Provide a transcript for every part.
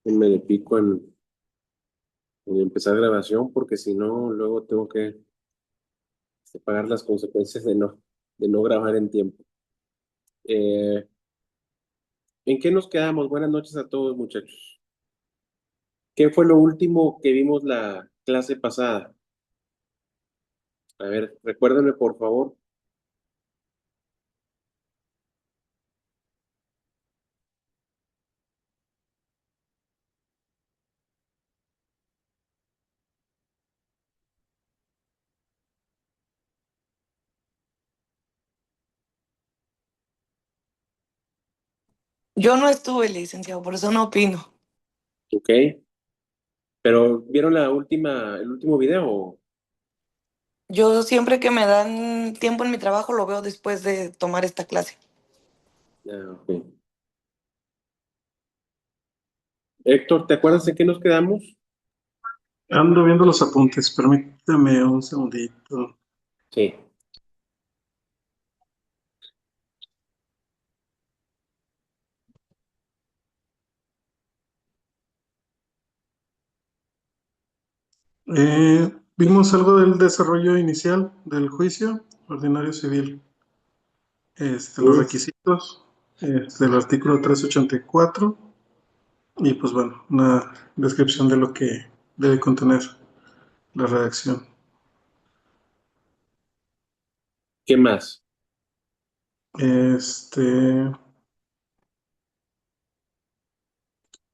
Me le pico en empezar grabación porque si no, luego tengo que pagar las consecuencias de no grabar en tiempo. Eh, ¿En qué nos quedamos? Buenas noches a todos, muchachos. ¿Qué fue lo último que vimos la clase pasada? A ver, recuérdenme, por favor. Yo no estuve, licenciado, por eso no opino. Ok. Pero ¿vieron el último video? Yo siempre que me dan tiempo en mi trabajo lo veo después de tomar esta clase. Ah, ok. Héctor, ¿te acuerdas en qué nos quedamos? Ando viendo los apuntes, permítame un segundito. Sí. Vimos algo del desarrollo inicial del juicio ordinario civil, los Mm. requisitos del artículo 384 y pues bueno, una descripción de lo que debe contener la redacción. ¿Qué más? Este,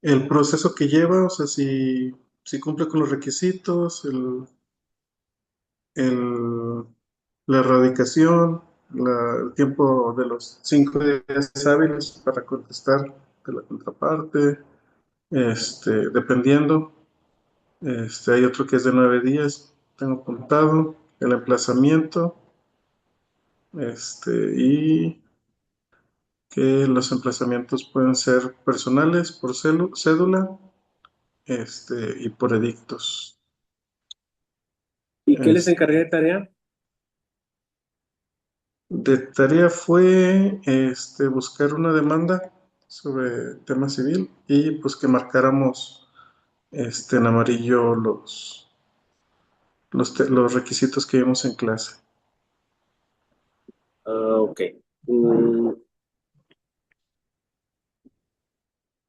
el proceso que lleva, o sea, si cumple con los requisitos, el la erradicación, el tiempo de los 5 días hábiles para contestar de la contraparte, dependiendo. Hay otro que es de 9 días, tengo apuntado, el emplazamiento, y que los emplazamientos pueden ser personales por cédula, y por edictos. ¿Y qué les Este, encargué de tarea? de tarea fue buscar una demanda sobre tema civil y pues que marcáramos en amarillo los requisitos que vimos en clase. Ah, ok. Mm,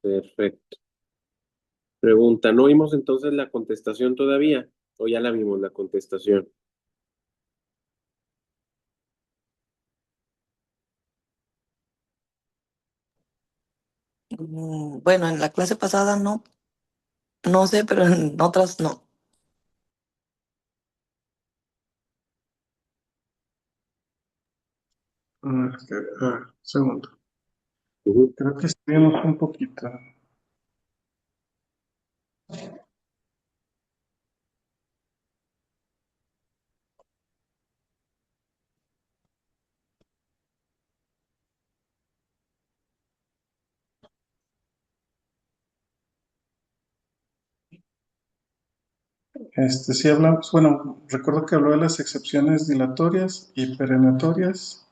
perfecto. Pregunta, ¿no vimos entonces la contestación todavía? ¿O ya la vimos la contestación? Bueno, en la clase pasada no, no sé, pero en otras no. Segundo. Ujú. Creo que estuvimos un poquito. Sí hablamos, bueno, recuerdo que habló de las excepciones dilatorias y perentorias,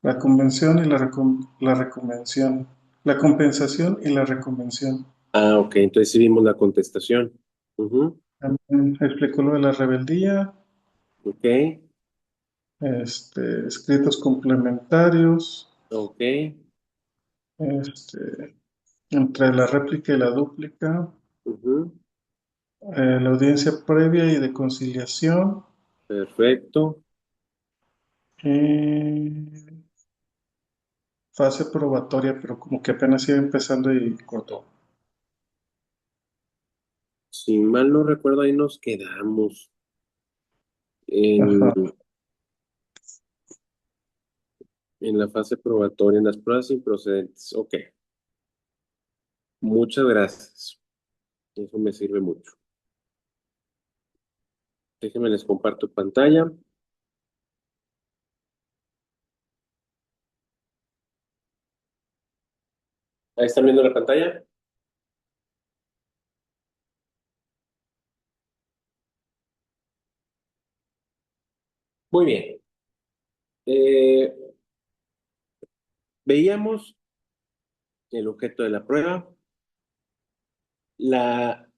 la convención y la reconvención, la compensación y la reconvención. Ah, ok, entonces sí vimos la contestación. Ujú. También explicó lo de la rebeldía, Ok, escritos complementarios, ok, entre la réplica y la dúplica, ujú. la audiencia previa y de conciliación, Perfecto. y fase probatoria, pero como que apenas iba empezando y cortó. Si mal no recuerdo, ahí nos quedamos en, Ajá. en la fase probatoria, en las pruebas improcedentes. Ok, muchas gracias. Eso me sirve mucho. Déjenme les comparto pantalla. Ahí están viendo la pantalla. Muy bien. Eh, Veíamos el objeto de la prueba, la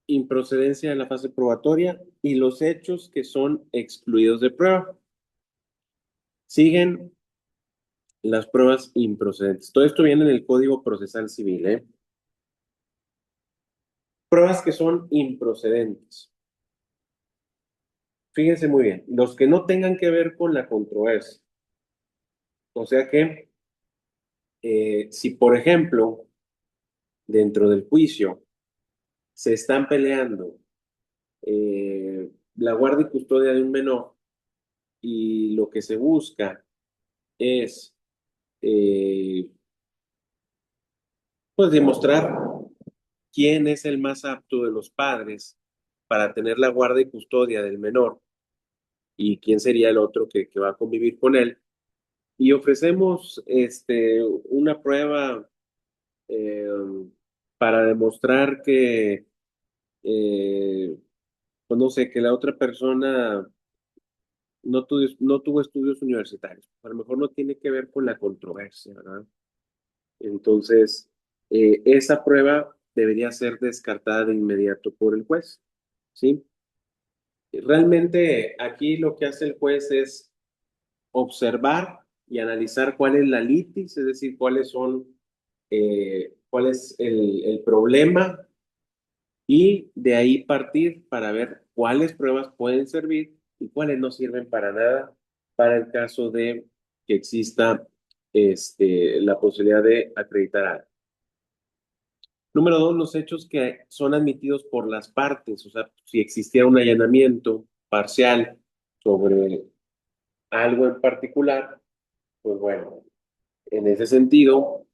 improcedencia de la fase probatoria y los hechos que son excluidos de prueba. Siguen las pruebas improcedentes. Todo esto viene en el Código Procesal Civil, ¿eh? Pruebas que son improcedentes. Fíjense muy bien, los que no tengan que ver con la controversia. O sea que, si por ejemplo, dentro del juicio se están peleando la guardia y custodia de un menor y lo que se busca es eh, pues demostrar quién es el más apto de los padres para tener la guardia y custodia del menor y quién sería el otro que va a convivir con él. Y ofrecemos una prueba eh, para demostrar que, pues no sé, que la otra persona no tuvo estudios universitarios. A lo mejor no tiene que ver con la controversia, ¿verdad? Entonces, esa prueba debería ser descartada de inmediato por el juez, ¿sí? Realmente aquí lo que hace el juez es observar y analizar cuál es la litis, es decir, cuál es el problema y de ahí partir para ver cuáles pruebas pueden servir y cuáles no sirven para nada para el caso de que exista la posibilidad de acreditar algo. Número dos, los hechos que son admitidos por las partes, o sea, si existiera un allanamiento parcial sobre algo en particular, pues bueno, en ese sentido,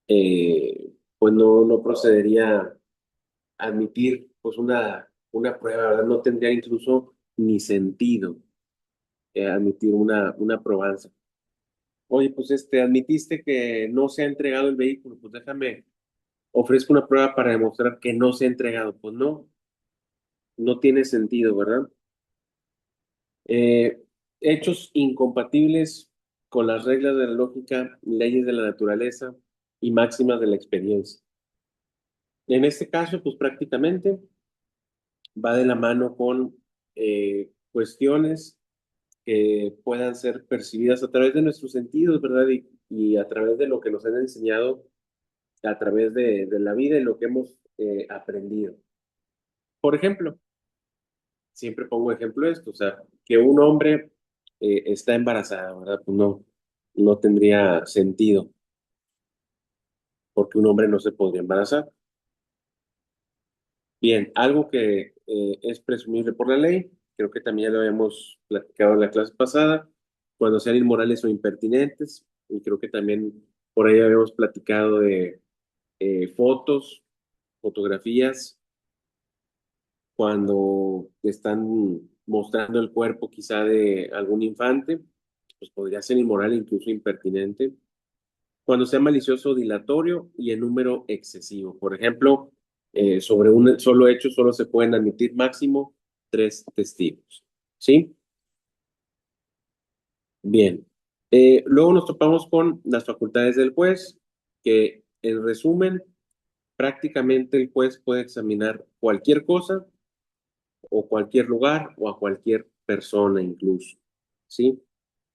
pues no procedería a admitir pues una prueba, ¿verdad? No tendría incluso ni sentido admitir una probanza. Oye, pues admitiste que no se ha entregado el vehículo, pues déjame, ofrezco una prueba para demostrar que no se ha entregado. Pues no tiene sentido, ¿verdad? Eh, hechos incompatibles con las reglas de la lógica, leyes de la naturaleza y máximas de la experiencia. En este caso, pues prácticamente va de la mano con cuestiones que puedan ser percibidas a través de nuestros sentidos, ¿verdad? Y a través de lo que nos han enseñado, a través de la vida y lo que hemos aprendido. Por ejemplo, siempre pongo ejemplo de esto, o sea, que un hombre está embarazada, ¿verdad? Pues no tendría sentido, porque un hombre no se podría embarazar. Bien, algo que es presumible por la ley, creo que también ya lo habíamos platicado en la clase pasada, cuando sean inmorales o impertinentes, y creo que también por ahí habíamos platicado de fotos, fotografías, cuando están mostrando el cuerpo quizá de algún infante, pues podría ser inmoral e incluso impertinente. Cuando sea malicioso, dilatorio y en número excesivo. Por ejemplo, sobre un solo hecho solo se pueden admitir máximo 3 testigos. ¿Sí? Bien. Luego nos topamos con las facultades del juez, que en resumen, prácticamente el juez puede examinar cualquier cosa o cualquier lugar o a cualquier persona incluso. ¿Sí?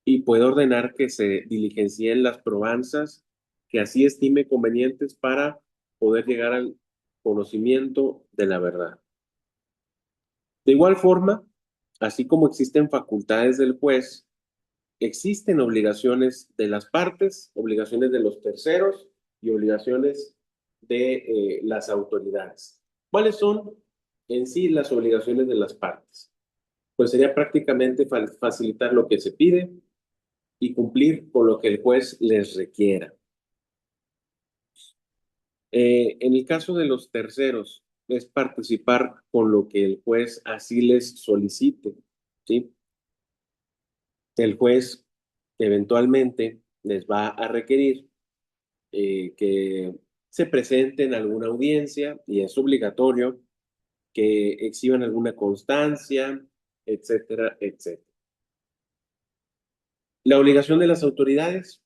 Y puede ordenar que se diligencien las probanzas que así estime convenientes para poder llegar al conocimiento de la verdad. De igual forma, así como existen facultades del juez, existen obligaciones de las partes, obligaciones de los terceros y obligaciones de las autoridades. ¿Cuáles son en sí las obligaciones de las partes? Pues sería prácticamente facilitar lo que se pide, y cumplir con lo que el juez les requiera. En el caso de los terceros, es participar con lo que el juez así les solicite, ¿sí? El juez eventualmente les va a requerir que se presenten a alguna audiencia y es obligatorio que exhiban alguna constancia, etcétera, etcétera. La obligación de las autoridades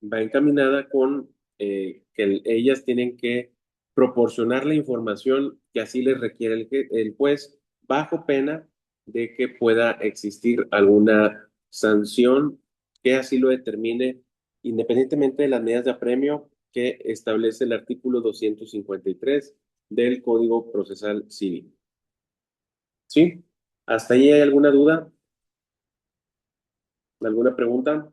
va encaminada con que ellas tienen que proporcionar la información que así les requiere el juez, bajo pena de que pueda existir alguna sanción que así lo determine, independientemente de las medidas de apremio que establece el artículo 253 del Código Procesal Civil. ¿Sí? ¿Hasta ahí hay alguna duda? ¿Alguna pregunta?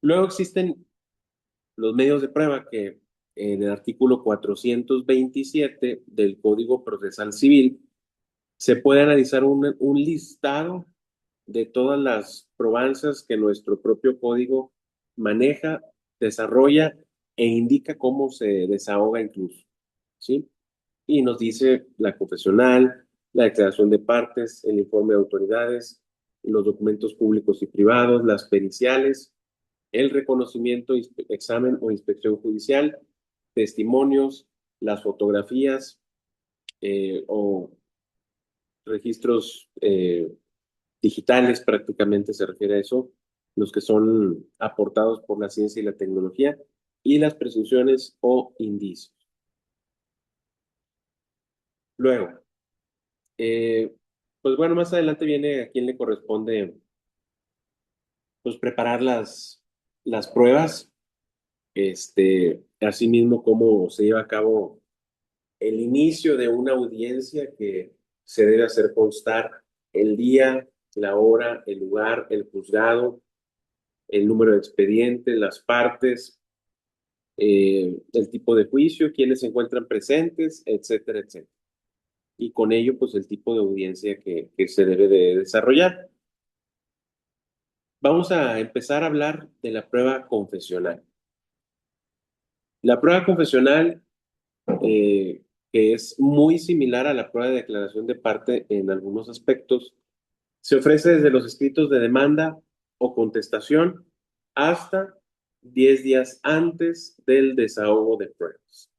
Luego existen los medios de prueba que en el artículo 427 del Código Procesal Civil se puede analizar un listado de todas las probanzas que nuestro propio código maneja, desarrolla e indica cómo se desahoga incluso, ¿sí? Y nos dice la confesional, la declaración de partes, el informe de autoridades, los documentos públicos y privados, las periciales, el reconocimiento, examen o inspección judicial, testimonios, las fotografías o registros digitales, prácticamente se refiere a eso, los que son aportados por la ciencia y la tecnología, y las presunciones o indicios. Luego, pues bueno, más adelante viene a quién le corresponde pues preparar las pruebas, asimismo cómo se lleva a cabo el inicio de una audiencia que se debe hacer constar el día, la hora, el lugar, el juzgado, el número de expediente, las partes, el tipo de juicio, quiénes se encuentran presentes, etcétera, etcétera. Y con ello, pues el tipo de audiencia que se debe de desarrollar. Vamos a empezar a hablar de la prueba confesional. La prueba confesional, que es muy similar a la prueba de declaración de parte en algunos aspectos, se ofrece desde los escritos de demanda o contestación hasta 10 días antes del desahogo de pruebas.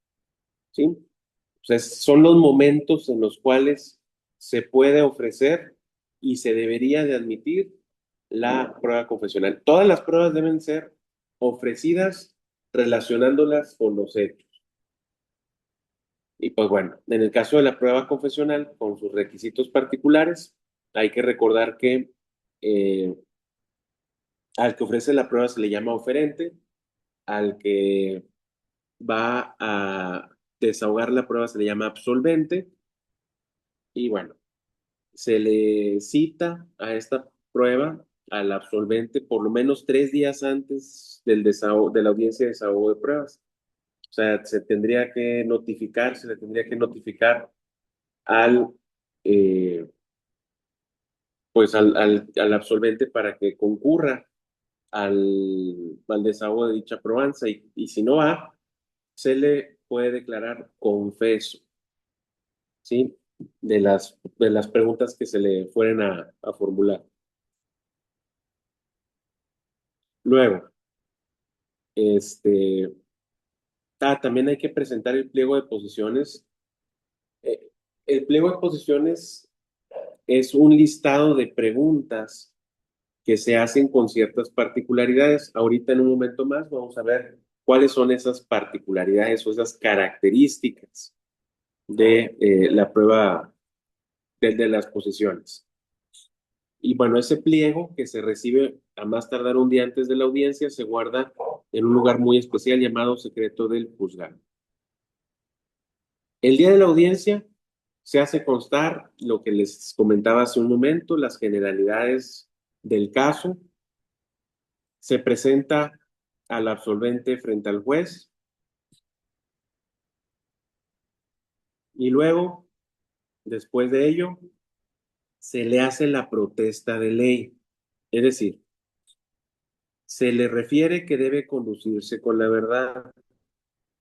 ¿Sí? O sea, son los momentos en los cuales se puede ofrecer y se debería de admitir la prueba confesional. Todas las pruebas deben ser ofrecidas relacionándolas con los hechos. Y pues bueno, en el caso de la prueba confesional, con sus requisitos particulares, hay que recordar que eh, al que ofrece la prueba se le llama oferente, al que va a desahogar la prueba se le llama absolvente, y bueno, se le cita a esta prueba al absolvente por lo menos 3 días antes de la audiencia de desahogo de pruebas. O sea, se le tendría que notificar al, eh, pues al absolvente para que concurra al desahogo de dicha probanza y si no va, se le puede declarar confeso, ¿sí? De las preguntas que se le fueren a formular. Luego, este, también hay que presentar el pliego de posiciones. Eh, el pliego de posiciones es un listado de preguntas que se hacen con ciertas particularidades. Ahorita en un momento más vamos a ver cuáles son esas particularidades o esas características de la prueba de las posiciones. Y bueno, ese pliego que se recibe a más tardar un día antes de la audiencia se guarda en un lugar muy especial llamado secreto del juzgado. El día de la audiencia se hace constar lo que les comentaba hace un momento, las generalidades del caso. Se presenta al absolvente frente al juez y luego, después de ello, se le hace la protesta de ley. Es decir, se le refiere que debe conducirse con la verdad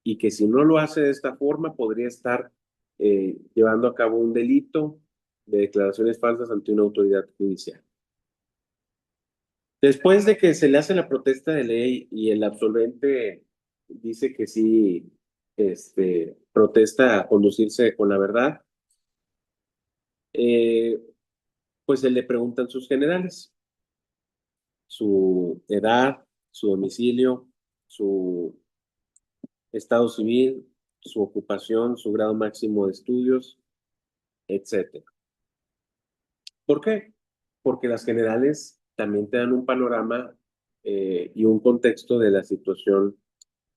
y que si no lo hace de esta forma podría estar llevando a cabo un delito de declaraciones falsas ante una autoridad judicial. Después de que se le hace la protesta de ley y el absolvente dice que sí, protesta a conducirse con la verdad, eh, pues se le preguntan sus generales, su edad, su domicilio, su estado civil, su ocupación, su grado máximo de estudios, etcétera. ¿Por qué? Porque las generales también te dan un panorama y un contexto de la situación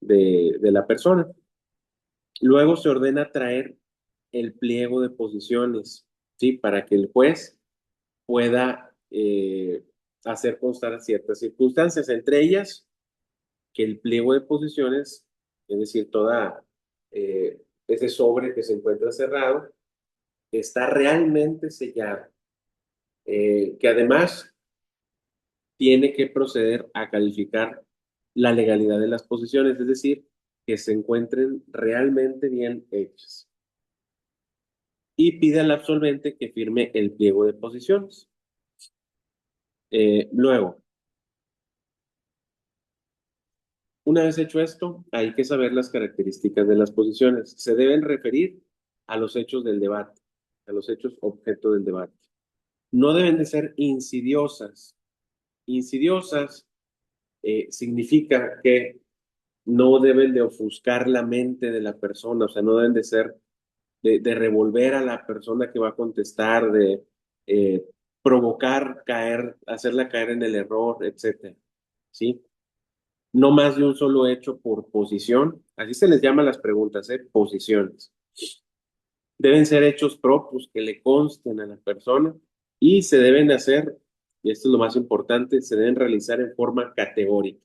de la persona. Luego se ordena traer el pliego de posiciones, ¿sí? Para que el juez pueda hacer constar ciertas circunstancias, entre ellas que el pliego de posiciones, es decir, toda ese sobre que se encuentra cerrado, está realmente sellado, que además tiene que proceder a calificar la legalidad de las posiciones, es decir, que se encuentren realmente bien hechas. Y pide al absolvente que firme el pliego de posiciones. Luego, una vez hecho esto, hay que saber las características de las posiciones. Se deben referir a los hechos del debate, a los hechos objeto del debate. No deben de ser insidiosas. Insidiosas significa que no deben de ofuscar la mente de la persona, o sea, no deben de ser, de revolver a la persona que va a contestar, de eh, provocar caer, hacerla caer en el error, etcétera. ¿Sí? No más de un solo hecho por posición. Así se les llama a las preguntas, ¿eh? Posiciones. Deben ser hechos propios que le consten a la persona y se deben hacer, y esto es lo más importante, se deben realizar en forma categórica.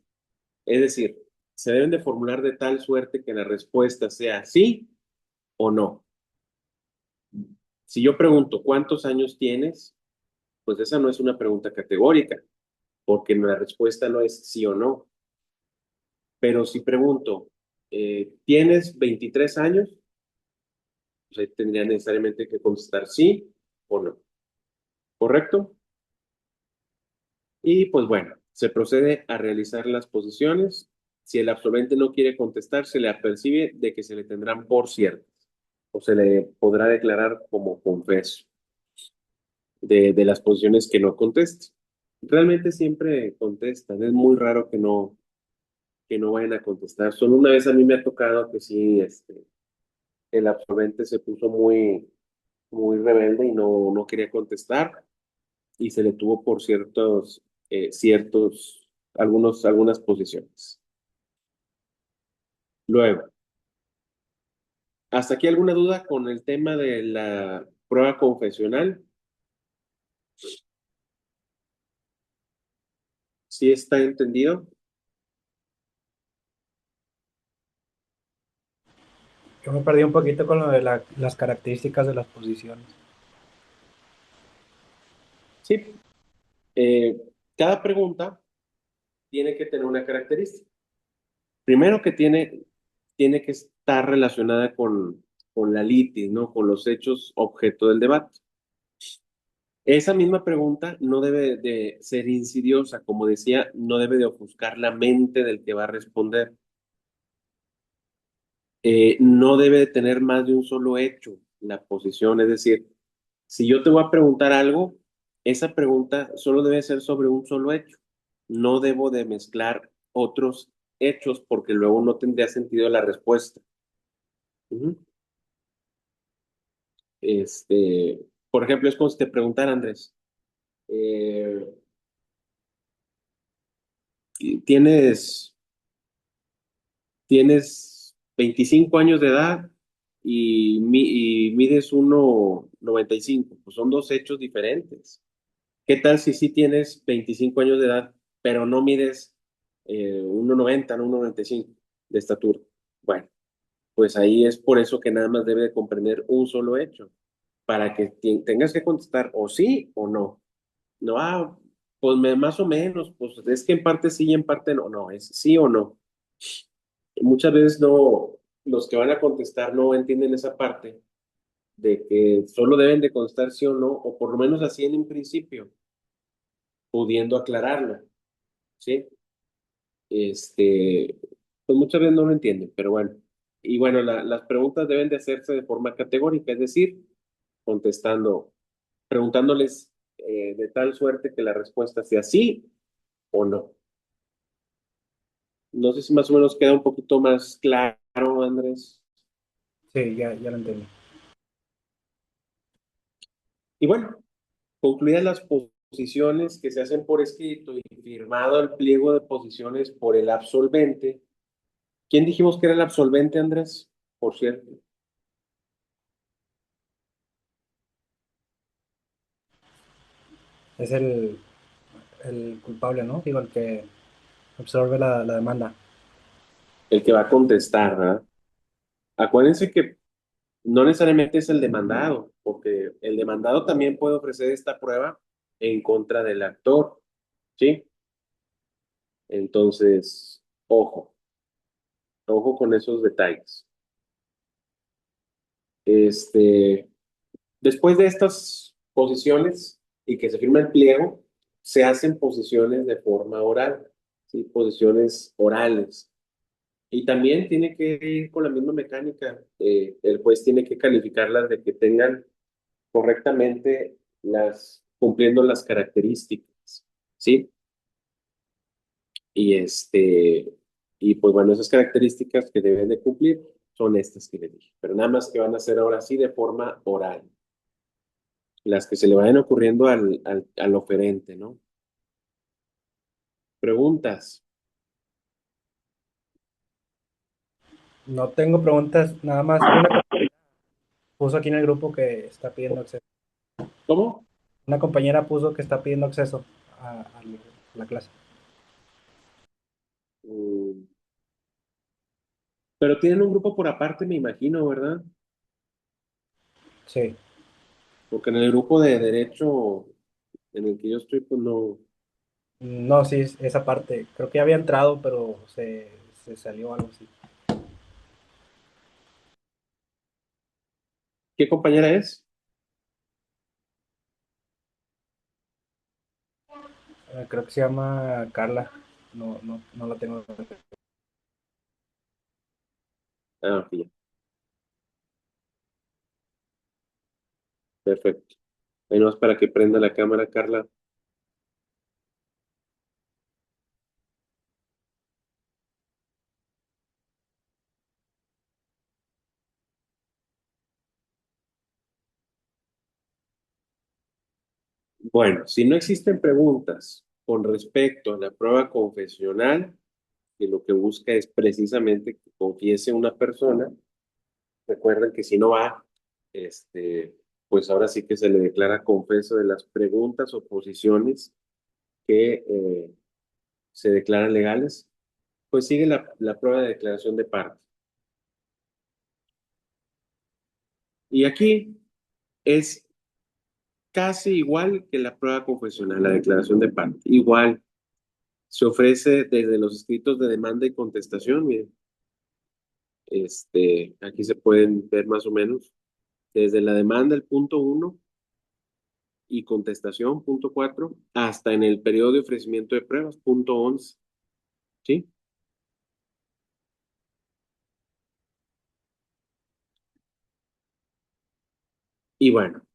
Es decir, se deben de formular de tal suerte que la respuesta sea sí o no. Si yo pregunto, ¿cuántos años tienes? Pues esa no es una pregunta categórica, porque la respuesta no es sí o no. Pero si pregunto, ¿tienes 23 años? Pues ahí tendría necesariamente que contestar sí o no. ¿Correcto? Y pues bueno, se procede a realizar las posiciones. Si el absolvente no quiere contestar, se le apercibe de que se le tendrán por ciertas o se le podrá declarar como confeso de las posiciones que no conteste. Realmente siempre contestan, es muy raro que no vayan a contestar. Solo una vez a mí me ha tocado que sí, el absolvente se puso muy rebelde y no quería contestar y se le tuvo por algunas posiciones. Luego, ¿hasta aquí alguna duda con el tema de la prueba confesional? ¿Sí está entendido? Yo me perdí un poquito con lo de las características de las posiciones. Sí. Eh, Cada pregunta tiene que tener una característica. Primero que tiene que estar relacionada con la litis, ¿no? Con los hechos objeto del debate. Esa misma pregunta no debe de ser insidiosa, como decía, no debe de ofuscar la mente del que va a responder. No debe de tener más de un solo hecho la posición, es decir, si yo te voy a preguntar algo, esa pregunta solo debe ser sobre un solo hecho. No debo de mezclar otros hechos porque luego no tendría sentido la respuesta. Ujú. Por ejemplo, es como si te preguntara, Andrés, eh, ¿tienes, tienes 25 años de edad y mides 1,95? Pues son dos hechos diferentes. ¿Qué tal si sí tienes 25 años de edad, pero no mides 1,90, no 1,95 de estatura? Bueno, pues ahí es por eso que nada más debe de comprender un solo hecho, para que tengas que contestar o sí o no. No, pues más o menos, pues es que en parte sí y en parte no, no, es sí o no. Muchas veces no, los que van a contestar no entienden esa parte de que solo deben de contestar sí o no, o por lo menos así en un principio, pudiendo aclararlo, ¿sí? Pues muchas veces no lo entienden, pero bueno. Y bueno, las preguntas deben de hacerse de forma categórica, es decir, contestando, preguntándoles de tal suerte que la respuesta sea sí o no. No sé si más o menos queda un poquito más claro, Andrés. Sí, ya lo entendí. Y bueno, concluidas las posiciones que se hacen por escrito y firmado el pliego de posiciones por el absolvente. ¿Quién dijimos que era el absolvente, Andrés? Por cierto. Es el culpable, ¿no? Digo, el que absorbe la demanda. El que va a contestar, ¿verdad? Acuérdense que no necesariamente es el demandado, porque el demandado también puede ofrecer esta prueba en contra del actor, ¿sí? Entonces, ojo con esos detalles. Este, Después de estas posiciones y que se firma el pliego, se hacen posiciones de forma oral, ¿sí? Posiciones orales. Y también tiene que ir con la misma mecánica. El juez tiene que calificarlas de que tengan correctamente cumpliendo las características, ¿sí? Y y pues bueno, esas características que deben de cumplir son estas que le dije, pero nada más que van a ser ahora sí de forma oral, las que se le vayan ocurriendo al oferente, ¿no? Preguntas. No tengo preguntas, nada más. Una compañera puso aquí en el grupo que está pidiendo acceso. ¿Cómo? Una compañera puso que está pidiendo acceso a la clase. Mm, pero tienen un grupo por aparte, me imagino, ¿verdad? Sí. Porque en el grupo de derecho en el que yo estoy, pues no. No, sí, esa parte. Creo que ya había entrado, pero se salió algo así. ¿Qué compañera es? Creo que se llama Carla. No la tengo. Ah, ok, ya, perfecto. Ahí no es para que prenda la cámara, Carla. Bueno, si no existen preguntas con respecto a la prueba confesional, que lo que busca es precisamente que confiese una persona, recuerden que si no va, pues ahora sí que se le declara confeso de las preguntas o posiciones que se declaran legales, pues sigue la prueba de declaración de parte. Y aquí es casi igual que la prueba confesional, la declaración de parte. Igual, se ofrece desde los escritos de demanda y contestación, miren. Aquí se pueden ver más o menos desde la demanda, el punto 1, y contestación, punto 4, hasta en el periodo de ofrecimiento de pruebas, punto 11, ¿sí? Y bueno,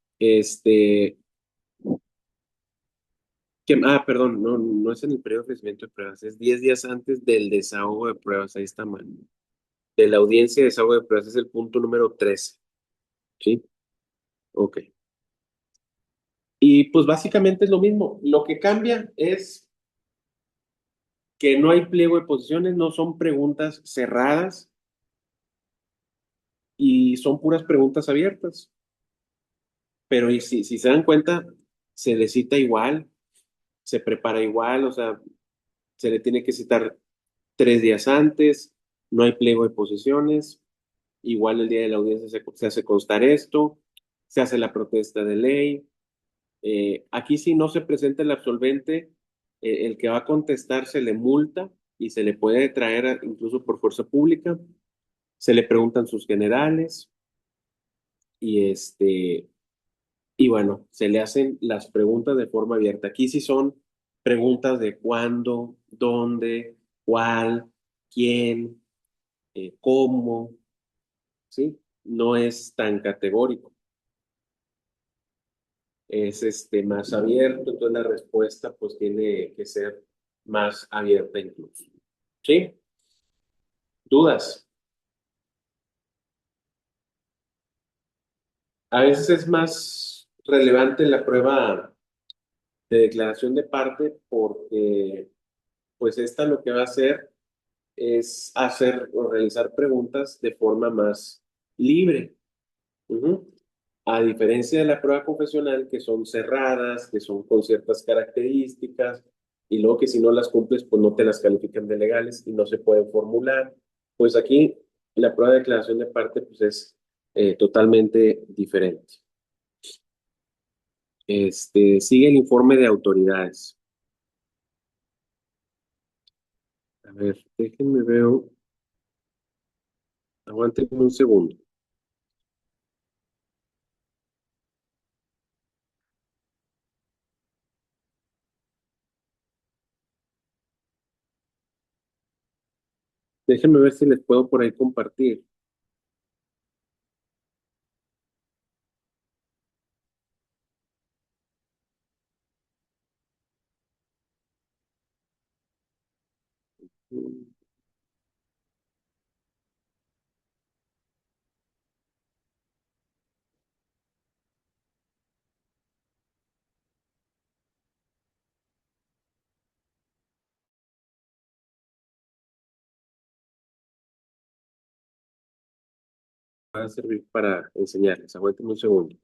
perdón, no es en el periodo de ofrecimiento de pruebas, es 10 días antes del desahogo de pruebas, ahí está mal. De la audiencia de desahogo de pruebas es el punto número 13, ¿sí? Ok. Y pues básicamente es lo mismo. Lo que cambia es que no hay pliego de posiciones, no son preguntas cerradas y son puras preguntas abiertas. Pero y si se dan cuenta, se le cita igual, se prepara igual, o sea, se le tiene que citar 3 días antes, no hay pliego de posiciones, igual el día de la audiencia se hace constar esto, se hace la protesta de ley. Aquí si no se presenta el absolvente, el que va a contestar se le multa y se le puede traer incluso por fuerza pública, se le preguntan sus generales y y bueno, se le hacen las preguntas de forma abierta. Aquí sí son preguntas de cuándo, dónde, cuál, quién, cómo, ¿sí? No es tan categórico. Es más abierto, entonces la respuesta pues tiene que ser más abierta incluso. ¿Sí? ¿Dudas? A veces es más relevante la prueba de declaración de parte porque pues esta lo que va a hacer es hacer o realizar preguntas de forma más libre. Ujú. A diferencia de la prueba confesional, que son cerradas, que son con ciertas características, y luego que si no las cumples, pues no te las califican de legales y no se pueden formular. Pues aquí la prueba de declaración de parte pues es totalmente diferente. Sigue el informe de autoridades. A ver, déjenme veo. Aguántenme un segundo. Déjenme ver si les puedo por ahí compartir. Va a servir para enseñarles. Aguántenme un segundo.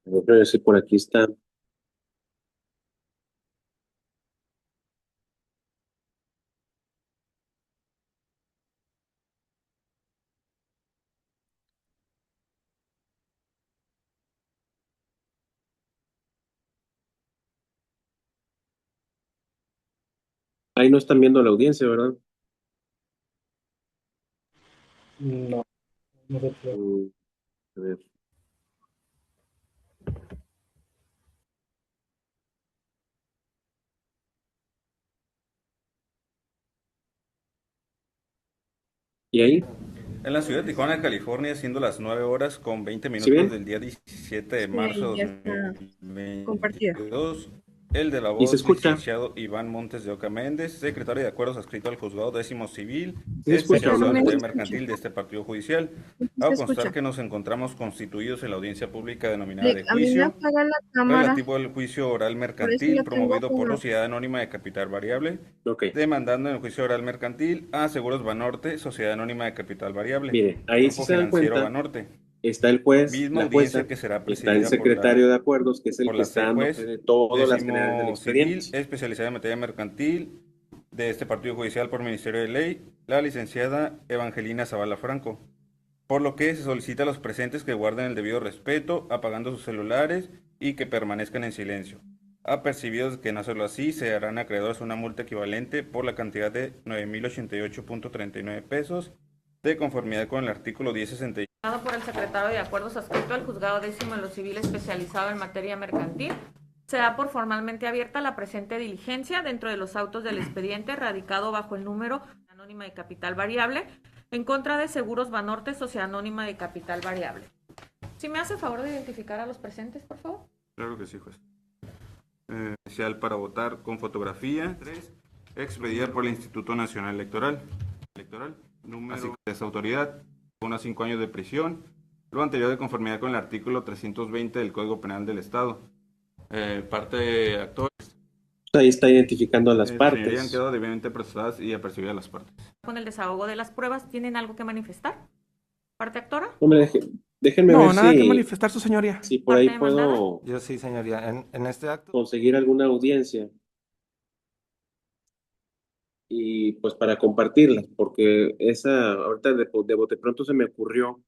Déjenme ver si por aquí está. Ahí no están viendo la audiencia, ¿verdad? No, nosotros. Mm, a ver. ¿Y ahí? En la ciudad de Tijuana, California, siendo las 9 horas con 20 ¿Sí minutos ven? del día 17 de Sí, marzo ahí ya de está compartida. 2022, el de la ¿Y se voz, escucha? licenciado Iván Montes de Oca Méndez, secretario de Acuerdos adscrito al Juzgado Décimo Civil, ¿Sí se escucha o especializado No en me no? materia escucha. mercantil de este partido judicial. Sí se Hago constar escucha. que nos encontramos constituidos en la audiencia pública denominada de A mí me juicio, apaga la cámara, relativo al juicio oral por eso mercantil la tengo promovido por con... Sociedad Anónima de Capital Variable, Ok. demandando en el juicio oral mercantil a Seguros Banorte, Sociedad Anónima de Capital Variable, Mire, ahí si Grupo se dan Financiero cuenta, Banorte. está el juez, Misma la audiencia jueza, que será está el presidida secretario de acuerdos, que es el por que la está dando fe juez de todas las generales del décimo expediente. civil, especializada en materia mercantil de este partido judicial por Ministerio de Ley, la licenciada Evangelina Zavala Franco. Por lo que se solicita a los presentes que guarden el debido respeto, apagando sus celulares y que permanezcan en silencio. Apercibidos de que no hacerlo así, se harán acreedores una multa equivalente por la cantidad de 9,088.39 pesos, de conformidad con el artículo 1061. Por el secretario de Acuerdos adscrito al Juzgado Décimo en lo Civil especializado en materia mercantil, se da por formalmente abierta la presente diligencia dentro de los autos del expediente radicado bajo el número anónima de capital variable en contra de Seguros Banorte, Sociedad Anónima de Capital Variable. ¿Sí me hace favor de identificar a los presentes, por favor? Claro que sí, juez. Especial para votar con fotografía. 3. Expedida por el Instituto Nacional Electoral. Número de esa autoridad, 1 a 5 años de prisión. Lo anterior de conformidad con el artículo 320 del Código Penal del Estado. Parte actor. Ahí está identificando a las Señoría, han partes. quedado debidamente procesadas y apercibidas las partes. Con el desahogo de las pruebas, ¿tienen algo que manifestar? ¿Parte actora? No me Déjenme No, ver nada que si, manifestar, su señoría. si por ahí ¿Parte demandada? puedo Yo sí, señoría. En este acto, conseguir alguna audiencia y pues para compartirlas, porque esa, ahorita de bote pronto se me ocurrió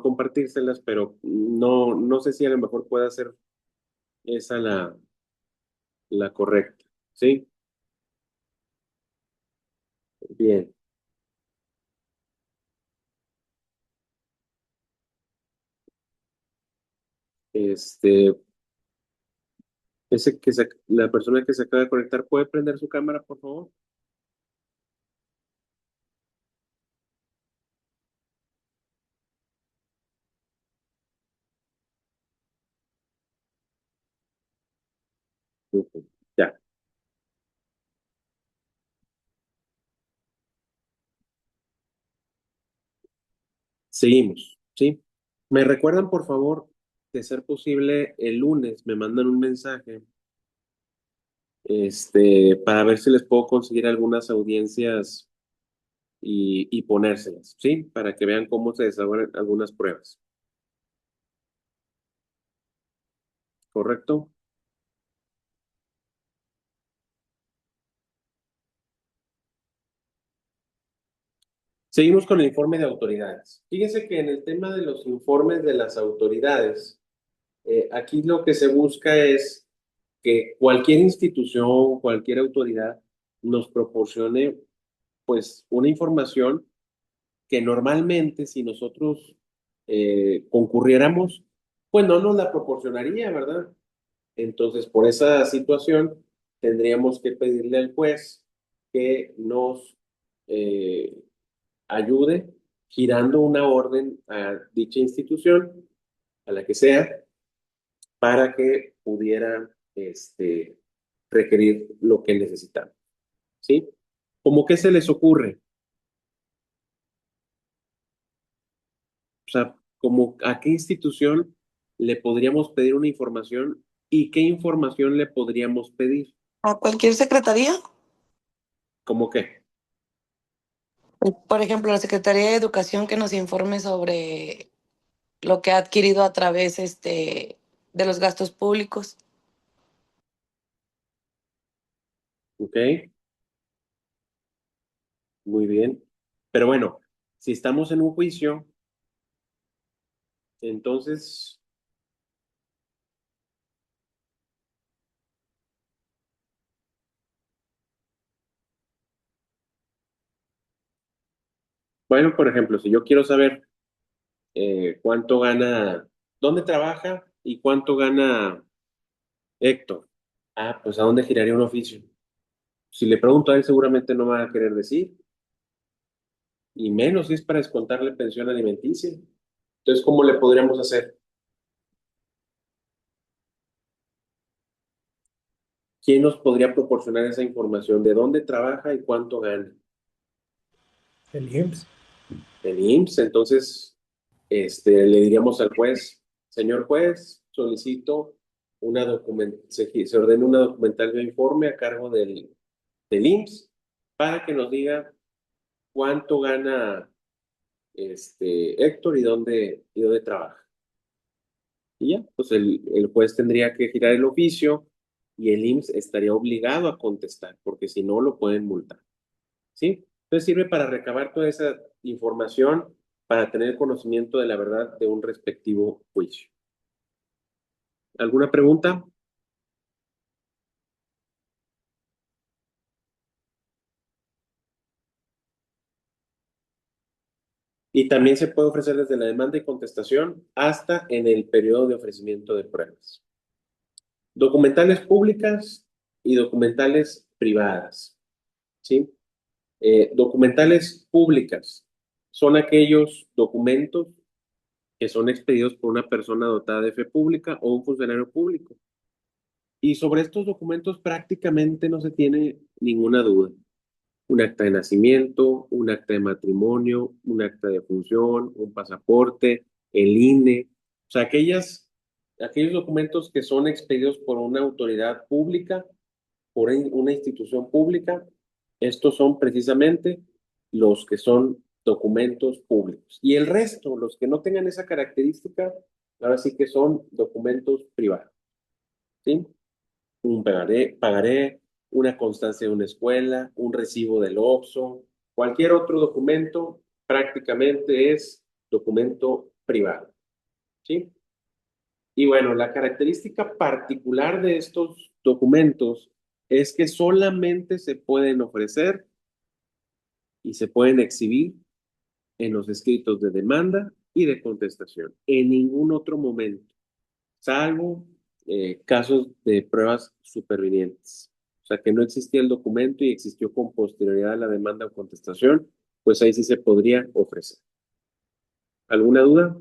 compartírselas, pero no sé si a lo mejor pueda ser esa la correcta, ¿sí? Bien, este, la persona que se acaba de conectar, ¿puede prender su cámara, por favor? Ujú, ya, seguimos, ¿sí? ¿Me recuerdan, por favor, de ser posible el lunes, me mandan un mensaje, para ver si les puedo conseguir algunas audiencias y ponérselas, ¿sí? Para que vean cómo se desarrollan algunas pruebas, ¿correcto? Seguimos con el informe de autoridades. Fíjense que en el tema de los informes de las autoridades, aquí lo que se busca es que cualquier institución, cualquier autoridad nos proporcione pues una información que normalmente si nosotros concurriéramos, pues no nos la proporcionaría, ¿verdad? Entonces, por esa situación, tendríamos que pedirle al juez que nos eh, ayude girando una orden a dicha institución, a la que sea, para que pudiera requerir lo que necesitamos, ¿sí? ¿Cómo que se les ocurre? O sea, como a qué institución le podríamos pedir una información y qué información le podríamos pedir. ¿A cualquier secretaría? ¿Cómo qué? Por ejemplo, la Secretaría de Educación que nos informe sobre lo que ha adquirido a través de los gastos públicos. ¿Ok? Muy bien. Pero bueno, si estamos en un juicio, entonces, bueno, por ejemplo, si yo quiero saber cuánto gana, dónde trabaja y cuánto gana Héctor, pues a dónde giraría un oficio. Si le pregunto a él, seguramente no me va a querer decir, y menos si es para descontarle pensión alimenticia. Entonces, ¿cómo le podríamos hacer? ¿Quién nos podría proporcionar esa información de dónde trabaja y cuánto gana? El IMSS. El IMSS. Entonces, le diríamos al juez, señor juez, solicito se ordena una documental de informe a cargo del IMSS para que nos diga cuánto gana Héctor y dónde trabaja. Y ya, pues el juez tendría que girar el oficio y el IMSS estaría obligado a contestar, porque si no lo pueden multar. ¿Sí? Entonces sirve para recabar toda esa información para tener conocimiento de la verdad de un respectivo juicio. ¿Alguna pregunta? Y también se puede ofrecer desde la demanda y contestación hasta en el periodo de ofrecimiento de pruebas. Documentales públicas y documentales privadas. ¿Sí? Documentales públicas son aquellos documentos que son expedidos por una persona dotada de fe pública o un funcionario público. Y sobre estos documentos prácticamente no se tiene ninguna duda. Un acta de nacimiento, un acta de matrimonio, un acta de función, un pasaporte, el INE, o sea, aquellos documentos que son expedidos por una autoridad pública, por una institución pública, estos son precisamente los que son documentos públicos. Y el resto, los que no tengan esa característica, ahora sí que son documentos privados. ¿Sí? Un pagaré, una constancia de una escuela, un recibo del OXXO, cualquier otro documento prácticamente es documento privado. ¿Sí? Y bueno, la característica particular de estos documentos es que solamente se pueden ofrecer y se pueden exhibir en los escritos de demanda y de contestación, en ningún otro momento, salvo casos de pruebas supervinientes. O sea, que no existía el documento y existió con posterioridad a la demanda o contestación, pues ahí sí se podría ofrecer. ¿Alguna duda?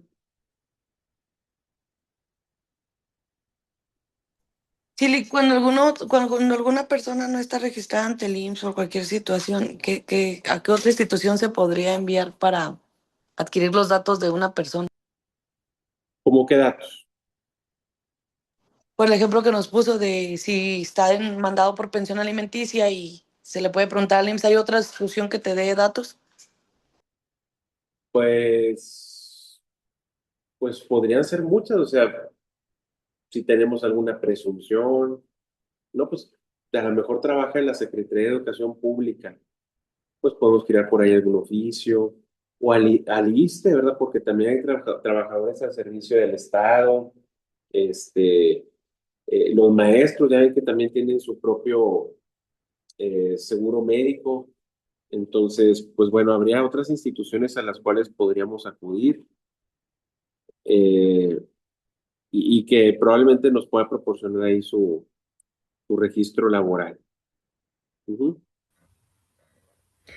Sí, cuando alguna persona no está registrada ante el IMSS o cualquier situación, ¿a qué otra institución se podría enviar para adquirir los datos de una persona? ¿Cómo qué datos? Por el ejemplo que nos puso de si está mandado por pensión alimenticia y se le puede preguntar al IMSS, ¿hay otra institución que te dé datos? Pues, pues podrían ser muchas, o sea, si tenemos alguna presunción, no, pues a lo mejor trabaja en la Secretaría de Educación Pública, pues podemos crear por ahí algún oficio, o al ISSSTE, ¿verdad? Porque también hay trabajadores al servicio del Estado, este, los maestros, ya ven que también tienen su propio seguro médico, entonces, pues bueno, habría otras instituciones a las cuales podríamos acudir eh, y que probablemente nos pueda proporcionar ahí su registro laboral. Ujú.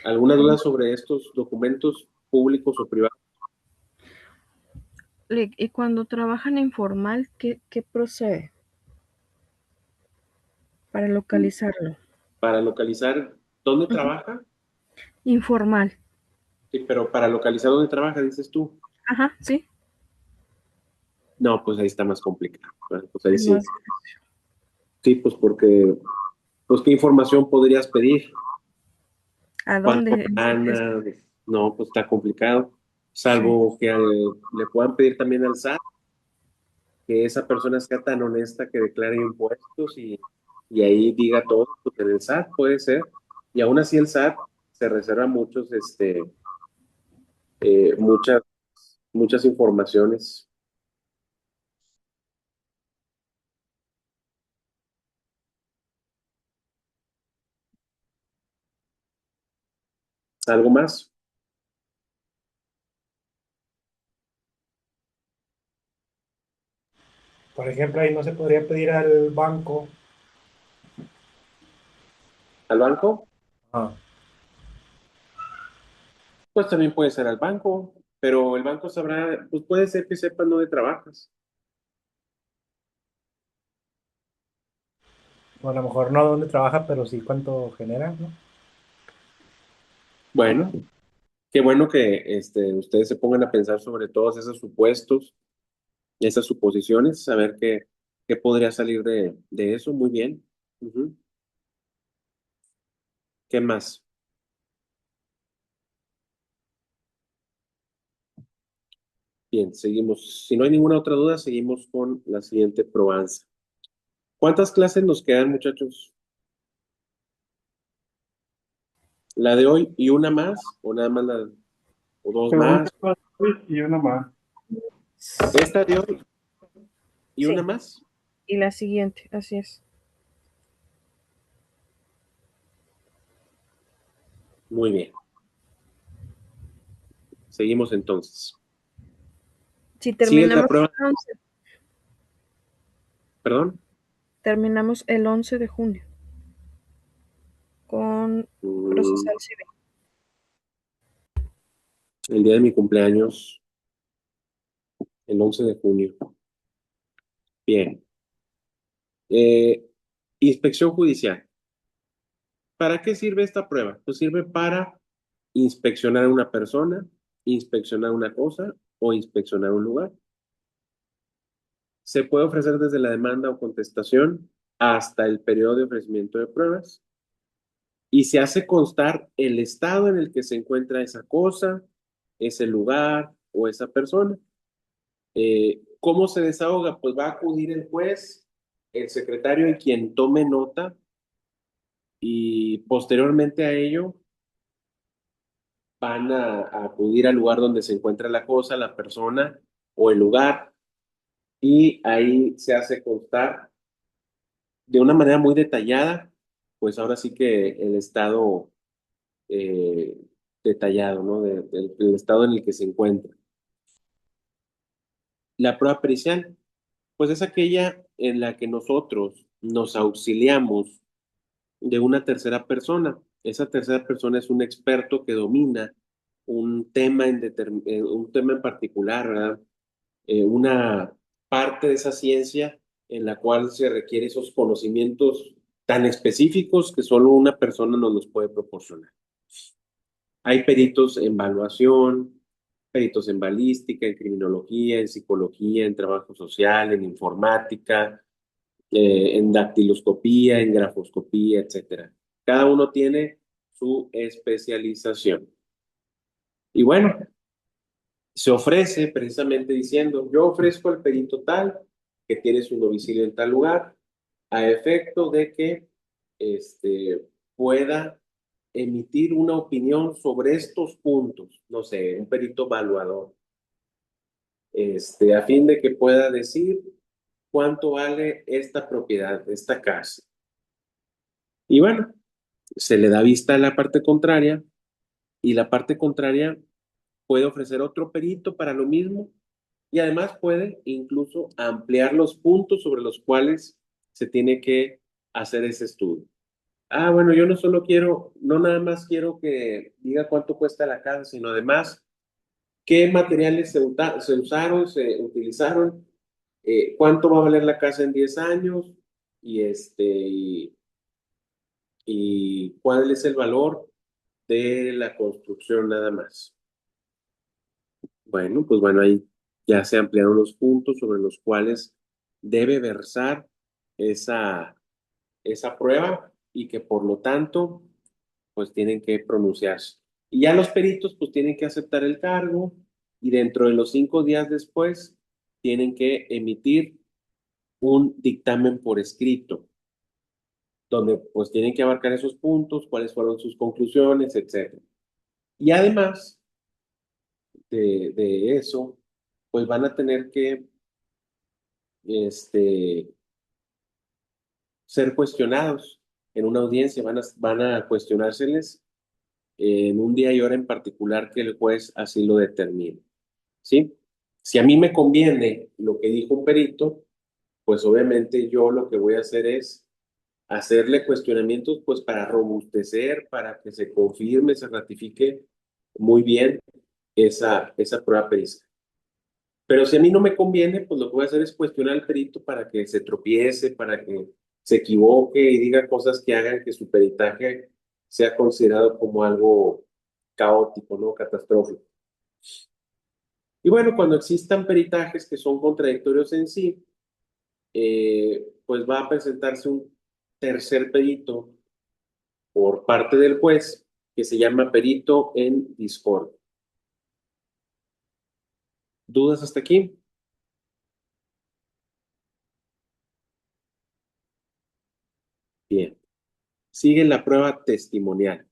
¿Alguna duda sobre estos documentos públicos o privados? Y cuando trabajan informal, ¿qué procede para localizarlo? Para localizar dónde Ujú. trabaja, Informal. sí, pero para localizar dónde trabaja, dices tú. Ajá, sí. No, pues ahí está más complicado. Bueno, pues ahí Es sí. más, Sí, pues porque, pues qué información podrías pedir, ¿a cuánto dónde? ganas, no, pues está complicado, Sí. salvo que le puedan pedir también al SAT que esa persona sea tan honesta que declare impuestos y ahí diga todo, pues en el SAT puede ser, y aún así el SAT se reserva muchas, muchas informaciones. ¿Algo más? Por ejemplo, ahí no se podría pedir al banco. ¿Al banco? Ah, Pues también puede ser al banco, pero el banco sabrá, pues puede ser que sepan dónde trabajas. o a lo mejor no dónde trabaja, pero sí cuánto genera, ¿no? Bueno, qué bueno que ustedes se pongan a pensar sobre todos esos supuestos, esas suposiciones, saber qué podría salir de eso. Muy bien. Ujú. ¿Qué más? Bien, seguimos. Si no hay ninguna otra duda, seguimos con la siguiente probanza. ¿Cuántas clases nos quedan, muchachos? ¿La de hoy y una más? ¿O nada más o dos Según más? yo, y una más. ¿Esta de hoy y una Sí. más? Y la siguiente, así es. Muy bien. Seguimos entonces. Si Sigue la terminamos prueba, el 11, perdón. terminamos el 11 de junio con Mm, procesal civil. el día de mi cumpleaños, el 11 de junio. Bien. Eh, inspección judicial. ¿Para qué sirve esta prueba? Pues sirve para inspeccionar a una persona, inspeccionar una cosa o inspeccionar un lugar. Se puede ofrecer desde la demanda o contestación hasta el periodo de ofrecimiento de pruebas y se hace constar el estado en el que se encuentra esa cosa, ese lugar o esa persona. ¿Cómo se desahoga? Pues va a acudir el juez, el secretario y quien tome nota, y posteriormente a ello van a acudir al lugar donde se encuentra la cosa, la persona o el lugar, y ahí se hace constar de una manera muy detallada, pues ahora sí que el estado eh, detallado, ¿no? Del estado en el que se encuentra. La prueba pericial, pues es aquella en la que nosotros nos auxiliamos de una tercera persona. Esa tercera persona es un experto que domina un tema en particular, ¿verdad? Una parte de esa ciencia en la cual se requiere esos conocimientos tan específicos que solo una persona nos los puede proporcionar. Hay peritos en evaluación, peritos en balística, en criminología, en psicología, en trabajo social, en informática, en dactiloscopía, en grafoscopía, etcétera. Cada uno tiene su especialización. Y bueno, se ofrece precisamente diciendo, yo ofrezco al perito tal, que tiene su domicilio en tal lugar, a efecto de que pueda emitir una opinión sobre estos puntos, no sé, un perito evaluador, a fin de que pueda decir cuánto vale esta propiedad, esta casa. Y bueno, se le da vista a la parte contraria y la parte contraria puede ofrecer otro perito para lo mismo y además puede incluso ampliar los puntos sobre los cuales se tiene que hacer ese estudio. Ah, bueno, yo no solo quiero, no nada más quiero que diga cuánto cuesta la casa, sino además qué materiales se usaron, se utilizaron, cuánto va a valer la casa en 10 años y, y cuál es el valor de la construcción nada más. Bueno, pues bueno, ahí ya se ampliaron los puntos sobre los cuales debe versar esa prueba y que por lo tanto, pues tienen que pronunciarse. Y ya los peritos, pues tienen que aceptar el cargo y dentro de los 5 días después, tienen que emitir un dictamen por escrito, donde pues tienen que abarcar esos puntos, cuáles fueron sus conclusiones, etc. Y además de eso, pues van a tener que ser cuestionados en una audiencia, van a cuestionárseles en un día y hora en particular que el juez así lo determine, ¿sí? Si a mí me conviene lo que dijo un perito, pues obviamente yo lo que voy a hacer es hacerle cuestionamientos pues para robustecer, para que se confirme, se ratifique muy bien esa prueba pericial. Pero si a mí no me conviene, pues lo que voy a hacer es cuestionar al perito para que se tropiece, para que se equivoque y diga cosas que hagan que su peritaje sea considerado como algo caótico, ¿no? Catastrófico. Y bueno, cuando existan peritajes que son contradictorios en sí, pues va a presentarse un tercer perito por parte del juez que se llama perito en discordia. ¿Dudas hasta aquí? Bien. Sigue la prueba testimonial.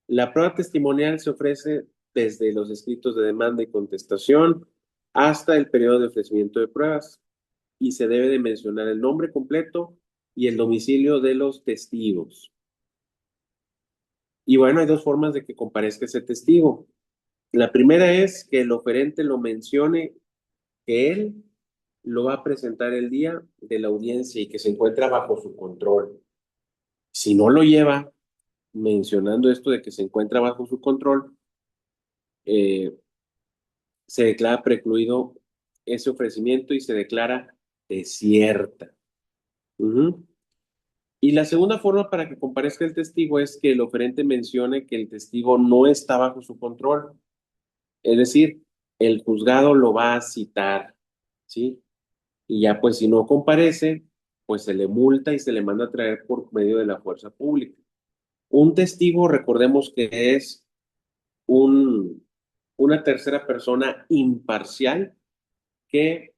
La prueba testimonial se ofrece desde los escritos de demanda y contestación hasta el periodo de ofrecimiento de pruebas y se debe de mencionar el nombre completo y el domicilio de los testigos. Y bueno, hay dos formas de que comparezca ese testigo. La primera es que el oferente lo mencione, que él lo va a presentar el día de la audiencia y que se encuentra bajo su control. Si no lo lleva mencionando esto de que se encuentra bajo su control, se declara precluido ese ofrecimiento y se declara desierta. Y la segunda forma para que comparezca el testigo es que el oferente mencione que el testigo no está bajo su control. Es decir, el juzgado lo va a citar, ¿sí? Y ya pues si no comparece, pues se le multa y se le manda a traer por medio de la fuerza pública. Un testigo, recordemos que es una tercera persona imparcial que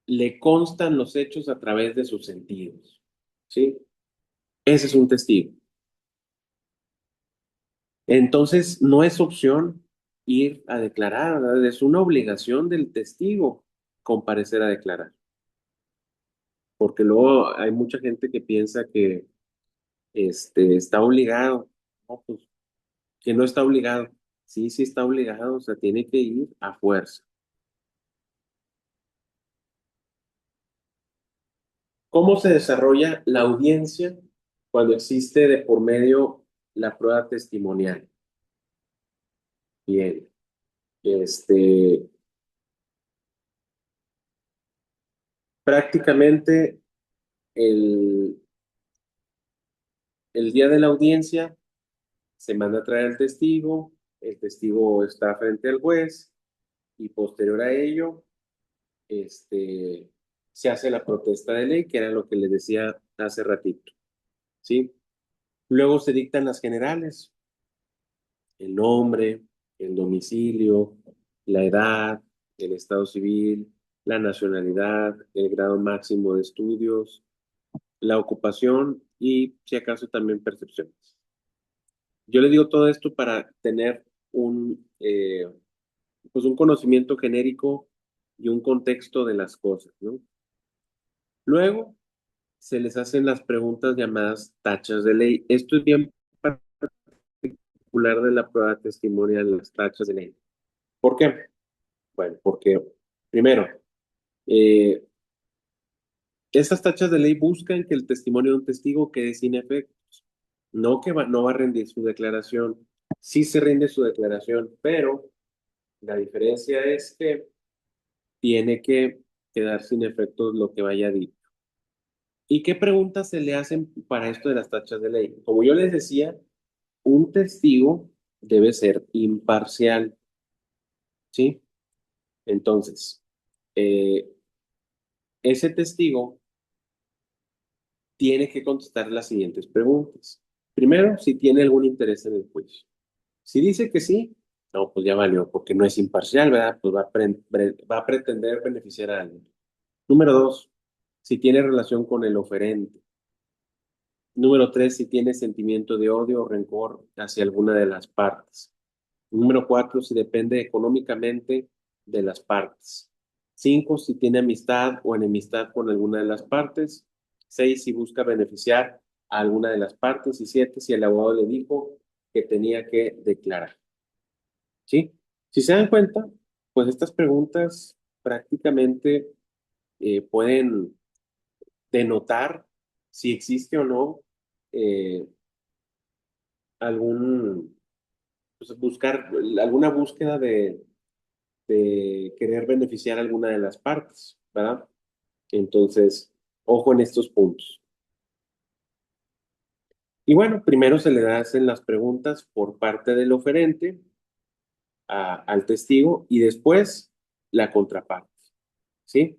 le constan los hechos a través de sus sentidos. ¿Sí? Ese es un testigo. Entonces, no es opción ir a declarar, ¿verdad? Es una obligación del testigo comparecer a declarar. Porque luego hay mucha gente que piensa que está obligado. No, pues, que no está obligado. Sí, sí está obligado, o sea, tiene que ir a fuerza. ¿Cómo se desarrolla la audiencia cuando existe de por medio la prueba testimonial? Bien, prácticamente el, el día de la audiencia se manda a traer al testigo, el testigo está frente al juez y posterior a ello, se hace la protesta de ley, que era lo que les decía hace ratito, ¿sí? Luego se dictan las generales, el nombre, el domicilio, la edad, el estado civil, la nacionalidad, el grado máximo de estudios, la ocupación y, si acaso, también percepciones. Yo le digo todo esto para tener pues un conocimiento genérico y un contexto de las cosas, ¿no? Luego se les hacen las preguntas llamadas tachas de ley. Esto es bien particular de la prueba testimonial, las tachas de ley. ¿Por qué? Bueno, porque primero, eh, esas tachas de ley buscan que el testimonio de un testigo quede sin efectos. No que no va a rendir su declaración. Sí se rinde su declaración, pero la diferencia es que tiene que quedar sin efectos lo que vaya dicho. ¿Y qué preguntas se le hacen para esto de las tachas de ley? Como yo les decía, un testigo debe ser imparcial, ¿sí? Entonces, eh, ese testigo tiene que contestar las siguientes preguntas. Primero, si tiene algún interés en el juicio. Si dice que sí, no, pues ya valió, porque no es imparcial, ¿verdad? Pues va a pretender beneficiar a alguien. Número dos, si tiene relación con el oferente. Número tres, si tiene sentimiento de odio o rencor hacia alguna de las partes. Número cuatro, si depende económicamente de las partes. Cinco, si tiene amistad o enemistad con alguna de las partes. Seis, si busca beneficiar a alguna de las partes. Y siete, si el abogado le dijo que tenía que declarar. ¿Sí? Si se dan cuenta, pues estas preguntas prácticamente pueden denotar si existe o no eh, algún, pues buscar, alguna búsqueda de querer beneficiar a alguna de las partes, ¿verdad? Entonces, ojo en estos puntos. Y bueno, primero se le hacen las preguntas por parte del oferente al testigo y después la contraparte, ¿sí?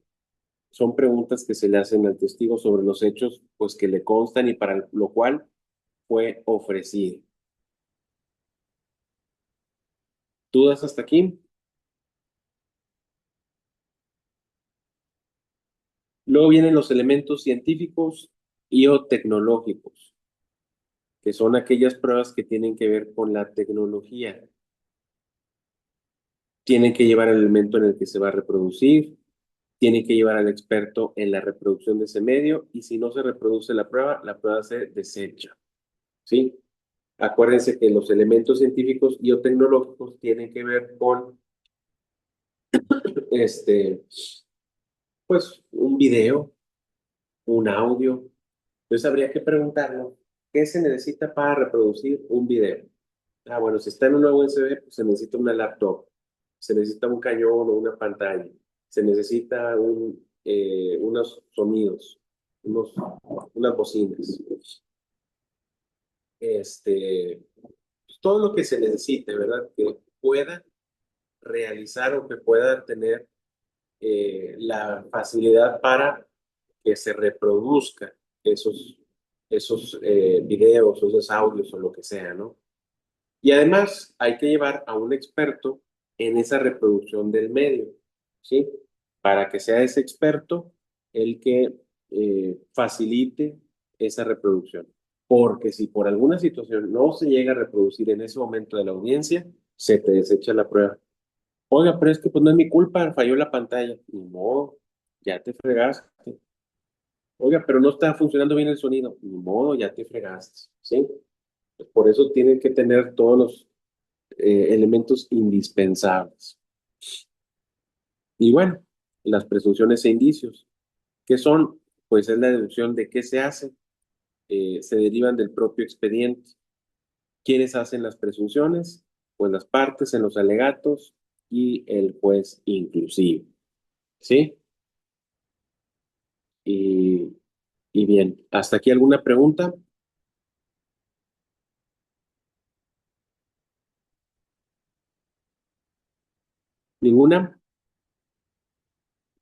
Son preguntas que se le hacen al testigo sobre los hechos, pues que le constan y para lo cual fue ofrecido. ¿Dudas hasta aquí? Luego vienen los elementos científicos y o tecnológicos, que son aquellas pruebas que tienen que ver con la tecnología. Tienen que llevar el elemento en el que se va a reproducir, tienen que llevar al experto en la reproducción de ese medio y si no se reproduce la prueba se desecha. ¿Sí? Acuérdense que los elementos científicos y o tecnológicos tienen que ver con pues un video, un audio. Entonces habría que preguntarlo, ¿qué se necesita para reproducir un video? Ah, bueno, si está en una USB, pues se necesita una laptop, se necesita un cañón o una pantalla, se necesita unos sonidos, unas bocinas. Pues todo lo que se necesite, ¿verdad? Que pueda realizar o que pueda tener la facilidad para que se reproduzca esos videos, esos audios o lo que sea, ¿no? Y además hay que llevar a un experto en esa reproducción del medio, ¿sí? Para que sea ese experto el que facilite esa reproducción. Porque si por alguna situación no se llega a reproducir en ese momento de la audiencia, se te desecha la prueba. Oiga, pero es que pues no es mi culpa, falló la pantalla. No, ya te fregaste. Oiga, pero no está funcionando bien el sonido. Ni modo, ya te fregaste, ¿sí? Pues por eso tienen que tener todos los elementos indispensables. Y bueno, las presunciones e indicios. ¿Qué son? Pues es la deducción de qué se hace. Se derivan del propio expediente. ¿Quiénes hacen las presunciones? Pues las partes en los alegatos y el juez inclusive. ¿Sí? Y, y bien, ¿hasta aquí alguna pregunta? ¿Ninguna?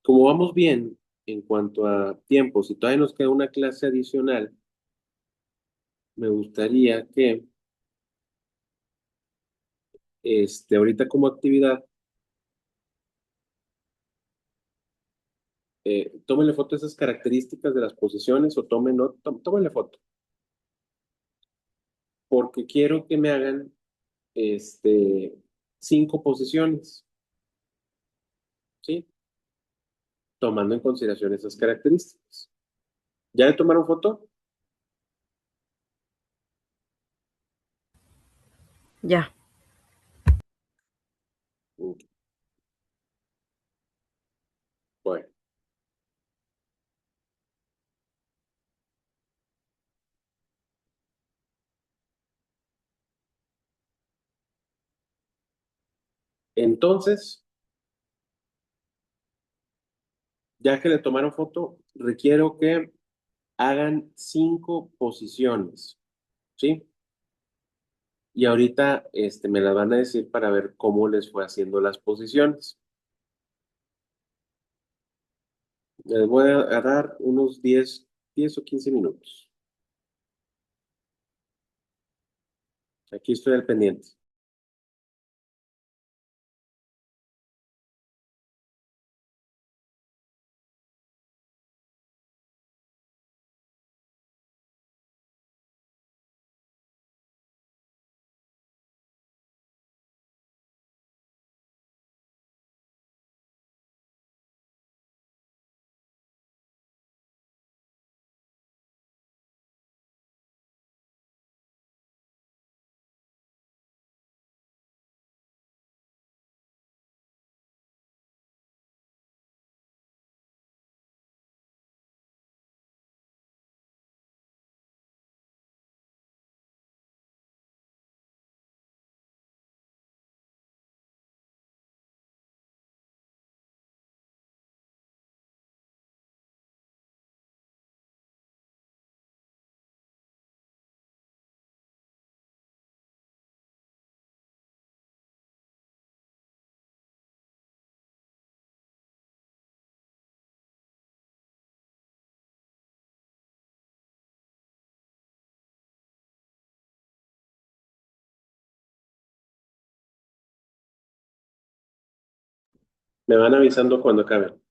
Como vamos bien en cuanto a tiempo, si todavía nos queda una clase adicional, me gustaría que ahorita como actividad, tómenle foto a esas características de las posiciones o tómenle foto, porque quiero que me hagan este, 5 posiciones, ¿sí? Tomando en consideración esas características. ¿Ya le tomaron foto? Ya. Ok. Bueno, entonces, ya que le tomaron foto, requiero que hagan 5 posiciones, ¿sí? Y ahorita me las van a decir para ver cómo les fue haciendo las posiciones. Les voy a dar unos 10 o 15 minutos. Aquí estoy al pendiente. Me van avisando cuando acaben.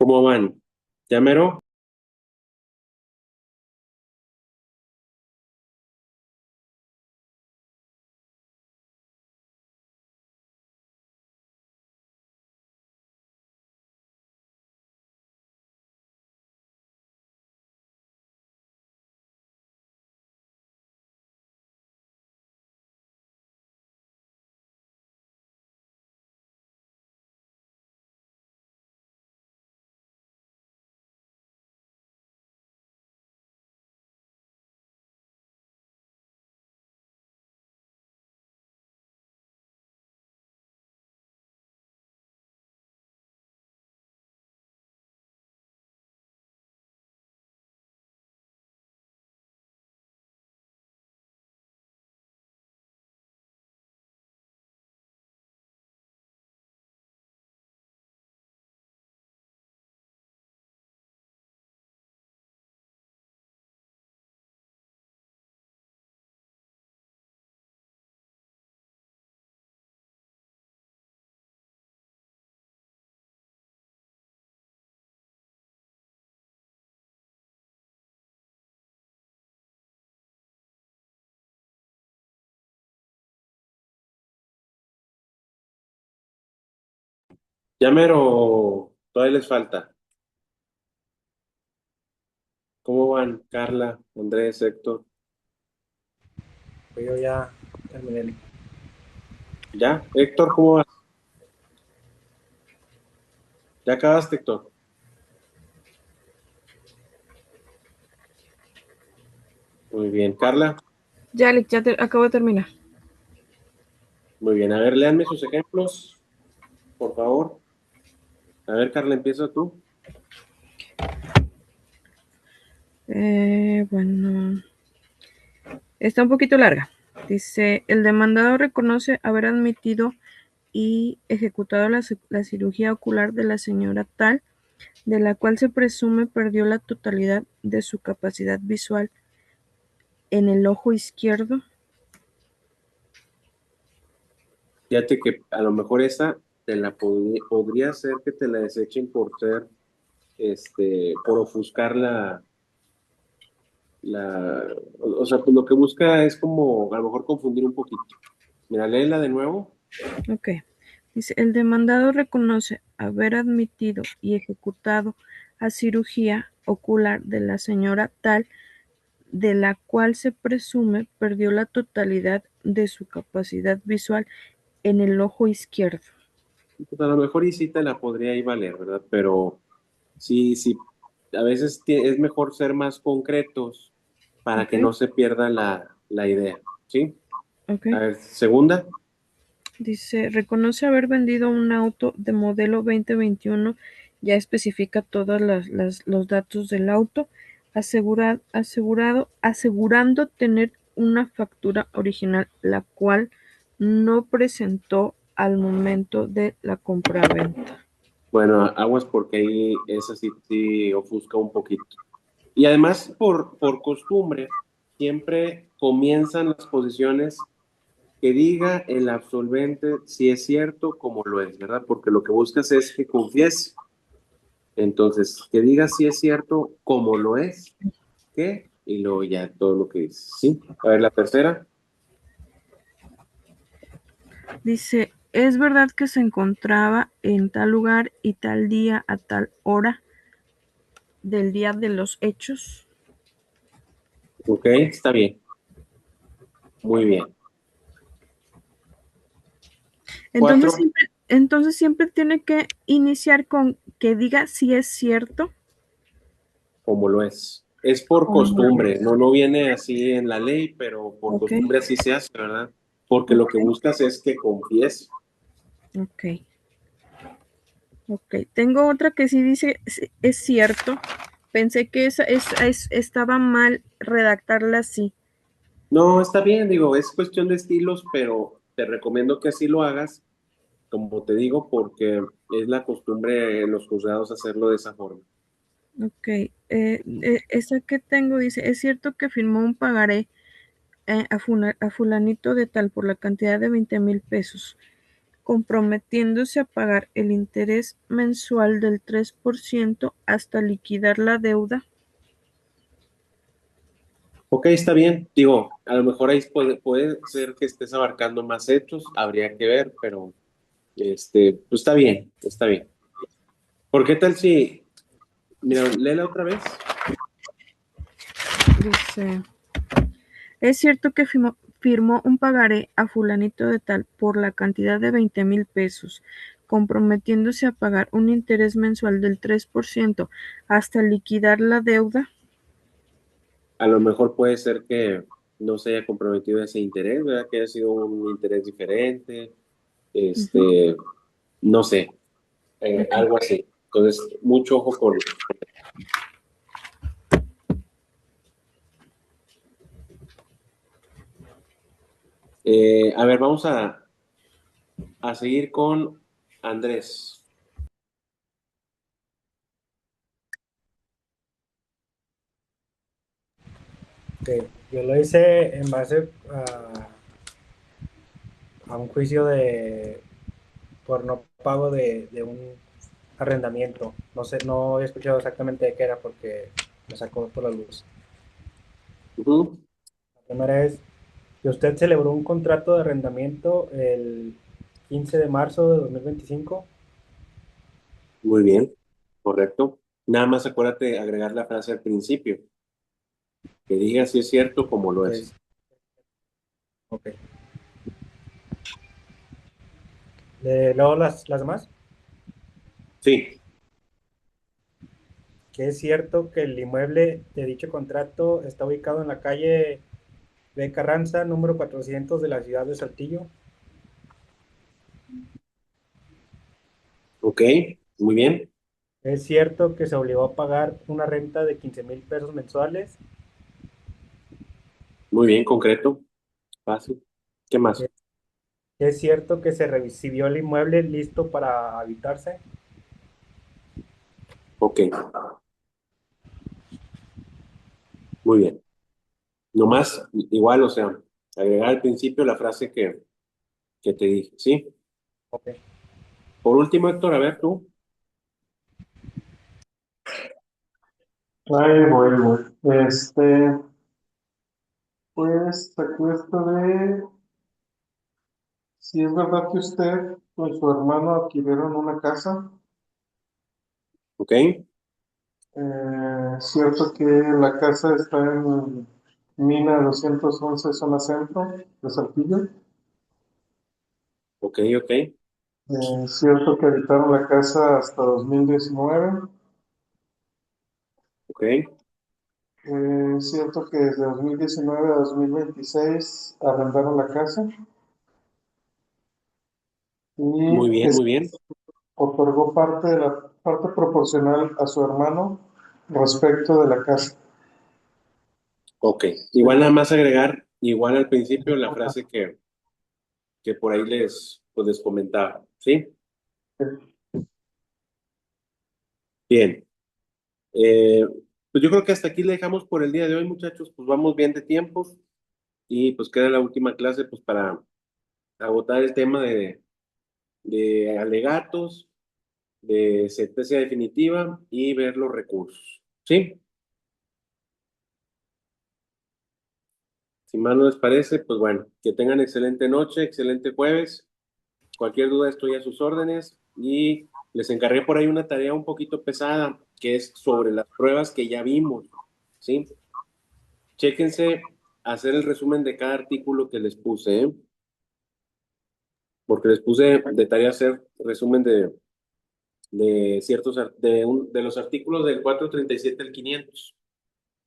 ¿Cómo van? ¿Ya mero? ¿Ya mero? Todavía les falta. ¿Cómo van? Carla, Andrés, Héctor. Pues yo ya terminé. ¿Ya? Héctor, ¿cómo vas? ¿Ya acabaste, Héctor? Muy bien. Carla, Ya, Alex, acabo de terminar. muy bien. A ver, léanme sus ejemplos, por favor. A ver, Carla, empieza tú. Bueno, está un poquito larga. Dice, el demandado reconoce haber admitido y ejecutado la cirugía ocular de la señora tal, de la cual se presume perdió la totalidad de su capacidad visual en el ojo izquierdo. Fíjate que a lo mejor esa te la podría ser que te la desechen por ser, por ofuscar o sea, pues lo que busca es como a lo mejor confundir un poquito. Mira, léela de nuevo. Ok. Dice, el demandado reconoce haber admitido y ejecutado a cirugía ocular de la señora tal, de la cual se presume perdió la totalidad de su capacidad visual en el ojo izquierdo. Pues a lo mejor y sí te la podría ahí valer, ¿verdad? Pero sí, sí, a veces es mejor ser más concretos para que Ok, no se pierda la idea, ¿sí? ok. A ver, segunda. Dice, reconoce haber vendido un auto de modelo 2021, ya especifica todos los datos del auto, asegurando tener una factura original, la cual no presentó al momento de la compraventa. Bueno, aguas porque ahí esa sí, sí ofusca un poquito. Y además, por costumbre, siempre comienzan las posiciones que diga el absolvente si es cierto como lo es, ¿verdad? Porque lo que buscas es que confiese. Entonces, que diga si es cierto como lo es, ¿qué? Y luego ya todo lo que dice, ¿sí? A ver, la tercera. Dice, es verdad que se encontraba en tal lugar y tal día a tal hora del día de los hechos. Ok, está bien. Muy bien. Entonces Cuatro, siempre tiene que iniciar con que diga si es cierto. como lo es. Es por Como lo costumbre, es. no viene así en la ley, pero por Ok, costumbre así se hace, ¿verdad? Porque lo que ok, buscas es que confiese. ok, ok. Tengo otra que sí dice es cierto. Pensé que estaba mal redactarla así. No, está bien, digo, es cuestión de estilos, pero te recomiendo que así lo hagas, como te digo, porque es la costumbre en los juzgados hacerlo de esa forma. Ok, esa que tengo dice, es cierto que firmó un pagaré a fulanito de tal por la cantidad de 20,000 pesos, comprometiéndose a pagar el interés mensual del 3% hasta liquidar la deuda. Ok, está bien. Digo, a lo mejor ahí puede ser que estés abarcando más hechos, habría que ver, pero pues está bien, está bien. ¿Por qué tal si, mira, léela otra vez? Dice, es cierto que firmó un pagaré a fulanito de tal por la cantidad de 20,000 pesos, comprometiéndose a pagar un interés mensual del 3% hasta liquidar la deuda. A lo mejor puede ser que no se haya comprometido ese interés, ¿verdad? Que haya sido un interés diferente, no sé, Ok. algo así. Entonces, mucho ojo con... a ver, vamos a seguir con Andrés. Ok, yo lo hice en base a un juicio por no pago de un arrendamiento. No sé, no he escuchado exactamente de qué era porque me sacó por la luz. Ujú. La primera es que usted celebró un contrato de arrendamiento el 15 de marzo de 2025. Muy bien, correcto. Nada más acuérdate de agregar la frase al principio, que diga si es cierto como lo Que es. es, ok. Luego las demás, Sí, que es cierto que el inmueble de dicho contrato está ubicado en la calle B. Carranza, número 400 de la ciudad de Saltillo. ok, muy bien, Es cierto que se obligó a pagar una renta de 15,000 pesos mensuales. muy bien, concreto, fácil. ¿Qué más? Es cierto que se recibió el inmueble listo para habitarse. Ok, muy bien. Nomás, igual, o sea, agregar al principio la frase que te dije, ¿sí? Ok. Por último, Héctor, a ver tú. Ahí voy. Pues aquí esto de si es verdad que usted con su hermano adquirieron una casa. Ok, Cierto que la casa está en Mina 211, zona centro de Saltillo. ok, ok, Cierto que habitaron la casa hasta 2019. ok, Cierto que desde 2019 a 2026 arrendaron la casa muy y bien, muy bien. otorgó parte de la parte proporcional a su hermano respecto de la casa. Ok, igual nada más agregar, igual al principio, la frase que por ahí les comentaba, ¿sí? Bien. Eh, pues yo creo que hasta aquí le dejamos por el día de hoy, muchachos. Pues vamos bien de tiempos y pues queda la última clase pues para agotar el tema de alegatos, de sentencia definitiva y ver los recursos. ¿Sí? Si mal no les parece, pues bueno, que tengan excelente noche, excelente jueves. Cualquier duda estoy a sus órdenes y les encargué por ahí una tarea un poquito pesada que es sobre las pruebas que ya vimos. ¿Sí? Chéquense hacer el resumen de cada artículo que les puse, ¿eh? Porque les puse de tarea hacer resumen de ciertos de los artículos del 437 al 500.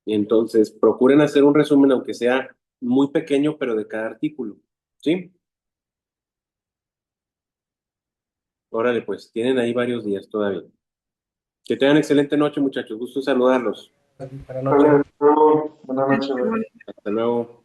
Y entonces procuren hacer un resumen, aunque sea muy pequeño, pero de cada artículo. ¿Sí? Órale, pues, tienen ahí varios días todavía. Que tengan excelente noche, muchachos. Gusto en saludarlos. Buenas noches. Buenas noches. Hasta luego.